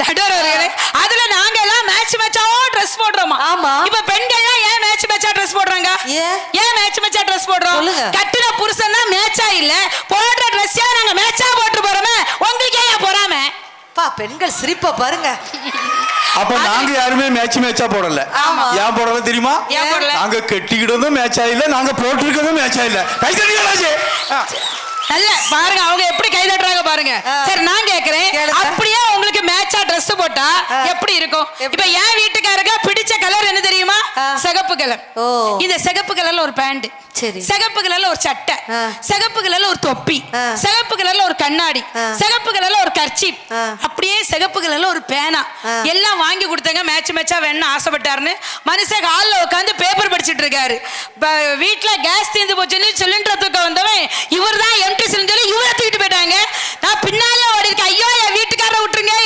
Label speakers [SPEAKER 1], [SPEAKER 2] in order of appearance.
[SPEAKER 1] நடுவர்களே, அதுல நாங்க எல்லாம் மேட்ச் மேட்சாவோ ட்ரெஸ் போடுறோமா?
[SPEAKER 2] ஆமா.
[SPEAKER 1] இப்ப பெண்கள்லாம் ஏன் மேட்ச் மேட்சா ட்ரெஸ் போடுறாங்க? ஏன் மேட்ச் மேட்சா ட்ரெஸ் போடுறோம்? கட்டின புருஷன் தான் மேட்சா இல்ல, போடுற ட்ரெஸ்ஸே நாங்க மேட்சா போட்டு போறோமே, உங்களுக்கு ஏன் போறாம?
[SPEAKER 2] பெண்கள் சிரிப்பா பாருங்க.
[SPEAKER 3] அப்ப நாங்க யாருமே மேட்சா போடல. ஏன் போடல தெரியுமா? நாங்க கட்டிக்கிட்டதும் மேட்சா இல்ல, நாங்க போட்டிருக்கதும் மேட்சா இல்ல. கை தட்டிக்கலாச்சு.
[SPEAKER 1] நல்ல பாருங்க அவங்க எப்படி கை தட்டுறாங்க பாருங்க. சரி நான் கேக்குறேன், அப்படியே உங்களுக்கு மேட்சா Dress போட்டா எப்படி இருக்கும்? இப்ப என் வீட்டுக்காரங்க பிடிச்ச கலர் என்ன தெரியுமா? சிகப்பு கலர். இந்த சிகப்பு கலர்ல ஒரு பேண்ட், சிகப்பு கலர்ல ஒரு சட்டை, சிகப்பு கலர்ல ஒரு தொப்பி, சிகப்பு கலர்ல ஒரு கண்ணாடி, சிகப்பு கலர்ல ஒரு கர்ச்சீப், அப்படியே சிகப்பு கலர்ல ஒரு பேனா எல்லாம் வாங்கி கொடுத்தாங்க. மேட்ச் மேட்சா வேணும்னு ஆசைப்பட்டாருன்னு மனுஷன் ஹால்ல உட்காந்து பேப்பர் படிச்சிட்டு இருக்காரு. வீட்டுல கேஸ் தீர்ந்து போச்சுன்னு சிலிண்டர் தூக்க வந்தவன் இவர் தான் எம்டி சிலிண்டர் இவரை தூக்கிட்டு போயிட்டாங்க. நான் பின்னாலே ஓடி இருக்கேன், ஐயோ என் வீட்டுக்காரரை விட்டுருங்க,